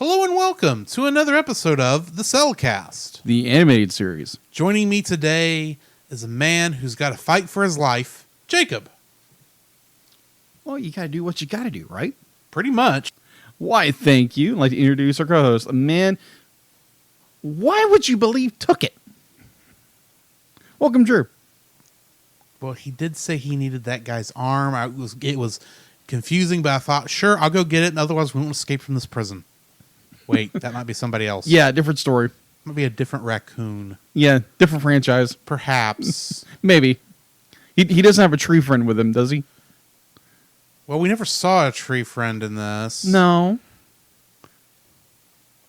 Hello and welcome to another episode of the Cellcast, the animated series. Joining me today is a man who's got to fight for his life, Jacob. Well, you gotta do what you gotta do, right? Pretty much. Why, thank you. I'd like to introduce our co-host, a man. Why would you believe took it? Welcome, Drew. Well, he did say he needed that guy's arm. It was confusing, but I thought, sure, I'll go get it, and otherwise we won't escape from this prison. Wait, that might be somebody else. Yeah, different story. Might be a different raccoon. Yeah, different franchise. Perhaps. Maybe. He doesn't have a tree friend with him, does he? Well, we never saw a tree friend in this. No.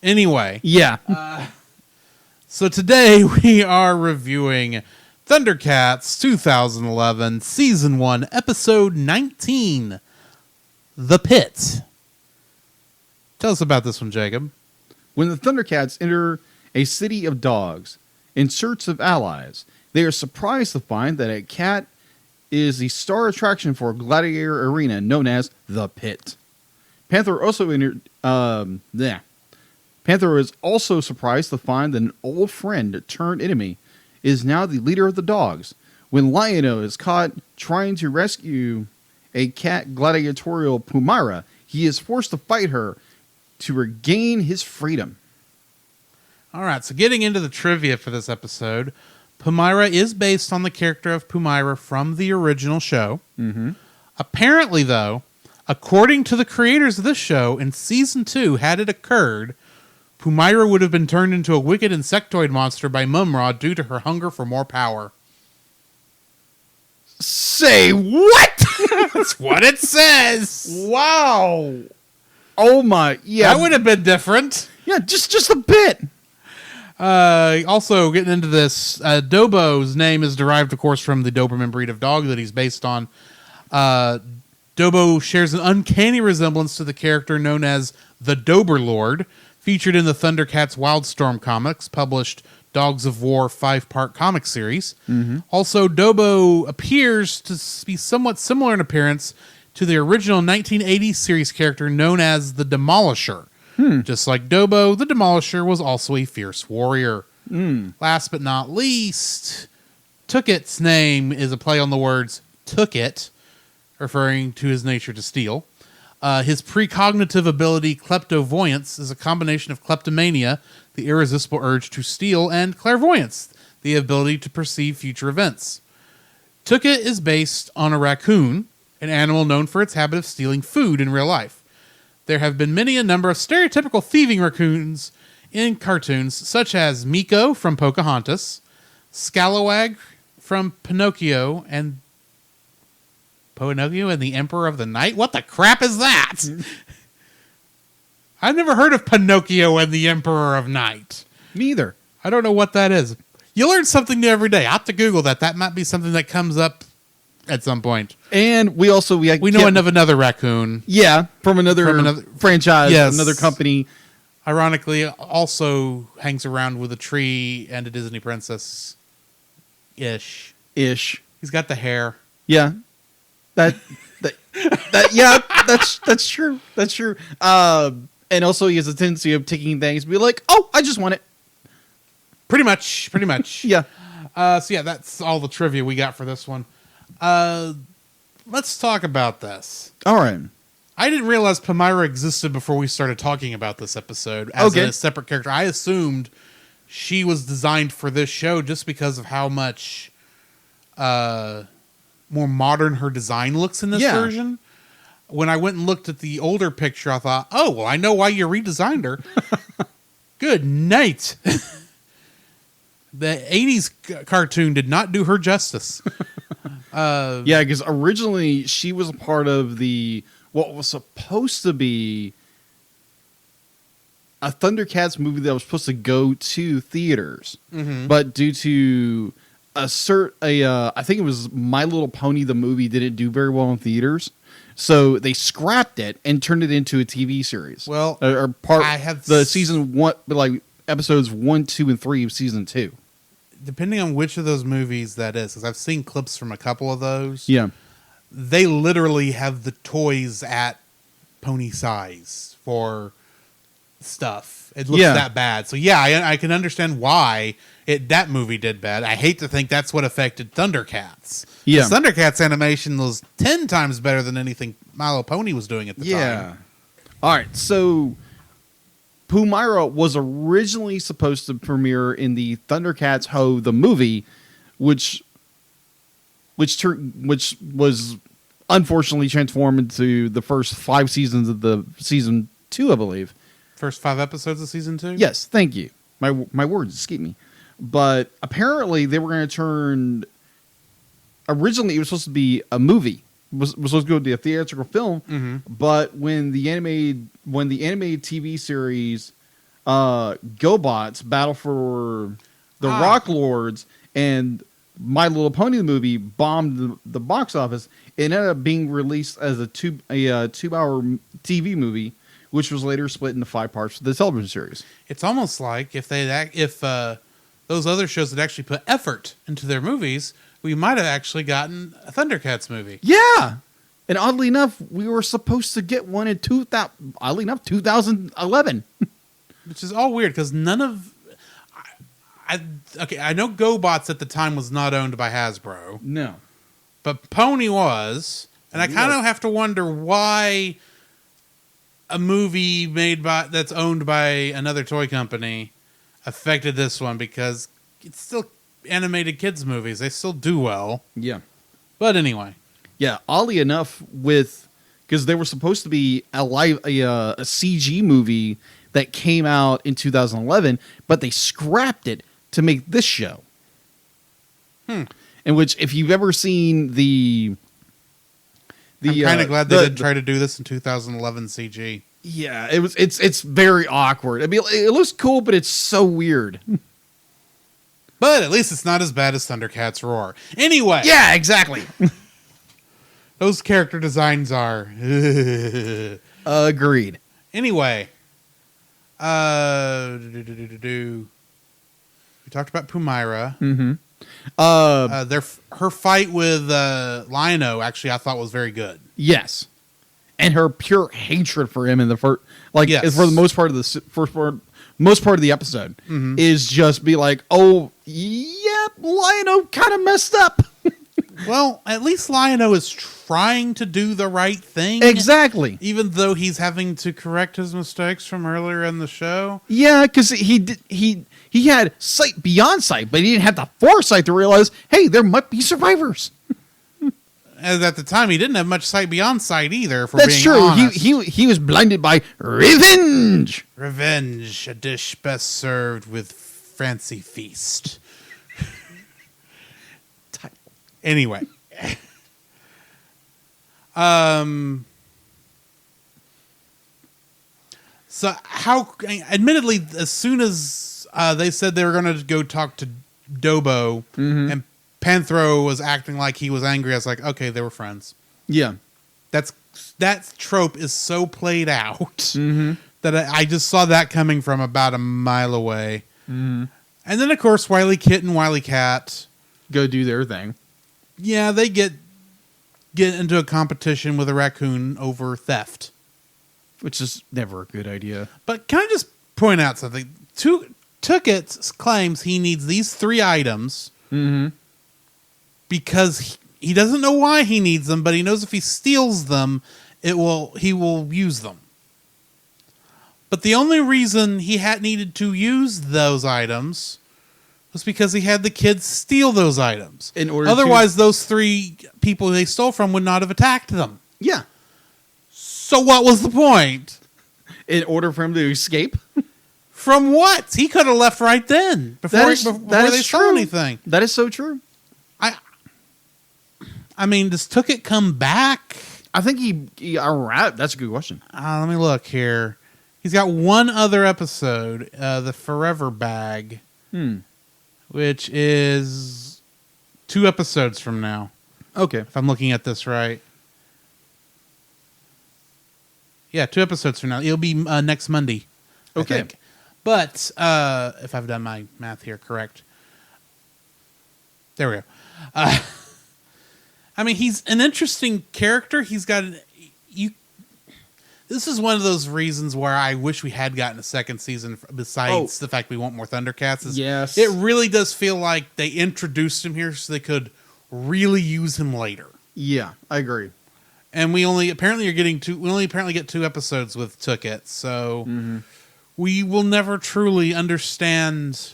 Anyway. Yeah. So today we are reviewing Thundercats 2011 Season 1 Episode 19, The Pit. Tell us about this one, Jacob. When the Thundercats enter a city of dogs in search of allies, they are surprised to find that a cat is the star attraction for a gladiator arena known as the Pit. Panther is also surprised to find that an old friend turned enemy is now the leader of the dogs. When Lion-O is caught trying to rescue a cat gladiatorial Pumara, he is forced to fight her to regain his freedom. All right, so getting into the trivia for this episode, Pumara is based on the character of Pumara from the original show. Mm-hmm. Apparently, though, according to the creators of this show, in Season 2, had it occurred, Pumara would have been turned into a wicked insectoid monster by Mumra due to her hunger for more power. Say what? That's what it says. Wow. Oh my, yeah. That would have been different. Yeah, just a bit. Also, getting into this, Dobo's name is derived, of course, from the Doberman breed of dog that he's based on. Dobo shares an uncanny resemblance to the character known as the Doberlord, featured in the Thundercats Wildstorm comics, published Dogs of War 5-part comic series. Mm-hmm. Also, Dobo appears to be somewhat similar in appearance to the original 1980s series character known as the Demolisher. Just like Dobo, the Demolisher was also a fierce warrior. Last but not least, Tookit's name is a play on the words took it, referring to his nature to steal. His precognitive ability, kleptovoyance, is a combination of kleptomania, the irresistible urge to steal, and clairvoyance, the ability to perceive future events. Tookit is based on a raccoon, an animal known for its habit of stealing food in real life. There have been many a number of stereotypical thieving raccoons in cartoons, such as Miko from Pocahontas, Scalawag from Pinocchio and the Emperor of the Night? What the crap is that? I've never heard of Pinocchio and the Emperor of Night. Neither. I don't know what that is. You learn something new every day. I have to Google that. That might be something that comes up at some point. And we know of another raccoon. Yeah, from another franchise, yes. Another company. Ironically, also hangs around with a tree and a Disney princess. Ish. He's got the hair. Yeah. That's true. That's true. And also he has a tendency of taking things and be like, oh, I just want it. Pretty much. Yeah. So yeah, that's all the trivia we got for this one. Let's talk about this. All right. I didn't realize Pumara existed before we started talking about this episode as a separate character. I assumed she was designed for this show just because of how much more modern her design looks in this version. When I went and looked at the older picture, I thought, oh, well, I know why you redesigned her. Good night. The 80s cartoon did not do her justice. Yeah, because originally she was a part of what was supposed to be a Thundercats movie that was supposed to go to theaters, but due to I think it was My Little Pony, the movie didn't do very well in theaters, so they scrapped it and turned it into a TV series. Well, the season 1, like episodes 1, 2, and 3 of season 2. Depending on which of those movies that is, because I've seen clips from a couple of those. Yeah. They literally have the toys at pony size for stuff. It looks that bad. So yeah, I can understand why that movie did bad. I hate to think that's what affected Thundercats. Yeah. The Thundercats animation was 10 times better than anything Milo Pony was doing at the time. All right, so Pumira was originally supposed to premiere in the Thundercats Ho the movie, which was unfortunately transformed into the first 5 seasons of the season 2, I believe. First 5 episodes of season 2? Yes, thank you. My words escape me. But apparently they were going to turn. Originally, it was supposed to be a movie. It was supposed to go to a theatrical film. But when the animated TV series GoBots Battle for the Rock Lords and My Little Pony the movie bombed the box office, it ended up being released as a 2-hour TV movie, which was later split into 5 parts for the television series. It's almost like if those other shows had actually put effort into their movies, we might have actually gotten a Thundercats movie. Yeah. And oddly enough, we were supposed to get one in 2011. Which is all weird because none of... I know GoBots at the time was not owned by Hasbro. No. But Pony was. And I kind of have to wonder why a movie that's owned by another toy company affected this one, because it's still animated kids movies. They still do well. Yeah. But anyway. Yeah, oddly enough, because they were supposed to be a CG movie that came out in 2011, but they scrapped it to make this show. In which, if you've ever seen I'm kind of glad they didn't try to do this in 2011 CG. Yeah, it's very awkward. I mean, it looks cool, but it's so weird. But at least it's not as bad as Thundercats Roar. Anyway. Yeah, exactly. Those character designs are... Agreed. Anyway. We talked about Pumira. Mm-hmm. Her fight with Lion-O, actually, I thought was very good. Yes. And her pure hatred for him in the first... yes. For the most part of the most part of the episode is just be like, oh, yep, Lion-O kind of messed up. Well, at least Lion-O is trying to do the right thing. Exactly. Even though he's having to correct his mistakes from earlier in the show. Yeah, because he had sight beyond sight, but he didn't have the foresight to realize, hey, there might be survivors. And at the time, he didn't have much sight beyond sight either. That's true. He was blinded by revenge. Revenge, a dish best served with fancy feast. Anyway. So admittedly, as soon as they said they were going to go talk to Dobo and Panthro was acting like he was angry, I was like, okay, they were friends. Yeah. That trope is so played out that I just saw that coming from about a mile away. And then, of course, Wily Kit and Wily Cat go do their thing. Yeah, they get into a competition with a raccoon over theft. Which is never a good idea. But can I just point out something? Tuckett claims he needs these 3 items because he doesn't know why he needs them, but he knows if he steals them, he will use them. But the only reason he had needed to use those items was because he had the kids steal those items. Otherwise, those 3 people they stole from would not have attacked them. Yeah. So what was the point? In order for him to escape? From what? He could have left right then before they stole anything. That is so true. I mean, does Tuckett come back? I think that's a good question. Let me look here. He's got one other episode, the Forever Bag, which is 2 episodes from now. Okay. If I'm looking at this right. Yeah, 2 episodes from now. It'll be next Monday. Okay. I think. But if I've done my math here correct. There we go. I mean, he's an interesting character. He's got... This is one of those reasons where I wish we had gotten a second season. Besides the fact we want more Thundercats, Yes. it really does feel like they introduced him here so they could really use him later. Yeah, I agree. And we only apparently get 2 episodes with Tookit, so we will never truly understand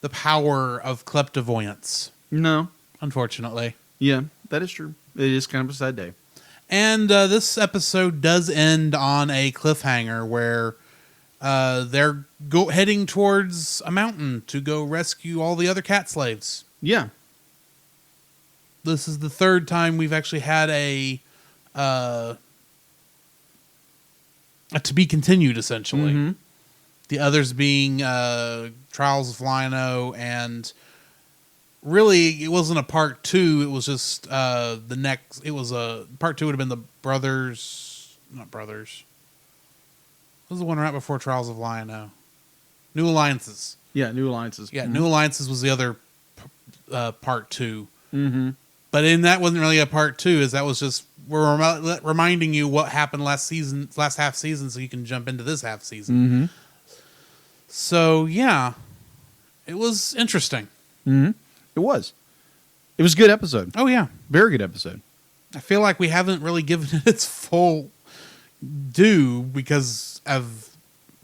the power of kleptovoyance. No. Unfortunately. Yeah, that is true. It is kind of a sad day. And this episode does end on a cliffhanger where they're heading towards a mountain to go rescue all the other cat slaves. Yeah. This is the 3rd time we've actually had a to be continued, essentially. The others being Trials of Lino, and really it wasn't a part 2. It was just the next. It was a part 2 would have been the not brothers. What was the one right before Trials of Lino? New Alliances. Yeah, New Alliances. Yeah, New Alliances was the other part 2. Mm-hmm. But that wasn't really a part 2, as that was just we're reminding you what happened last half season, so you can jump into this half season. Mm-hmm. So yeah, it was interesting. Mm-hmm. It was a good episode. Oh yeah, Very good episode. I feel like we haven't really given it its full due because of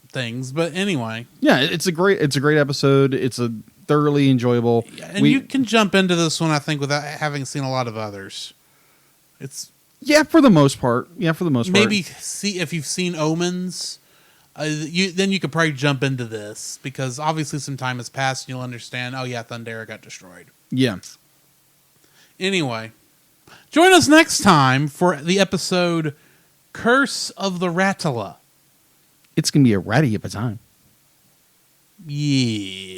things, but anyway. Yeah, it's a great episode. It's a thoroughly enjoyable. Yeah, and you can jump into this one, I think, without having seen a lot of others. It's for the most part. Maybe see if you've seen Omens. Then you could probably jump into this because obviously some time has passed and you'll understand. Oh yeah, Thundera got destroyed. Yeah. Anyway, join us next time for the episode "Curse of the Ratala." It's gonna be a ratty of a time. Yeah.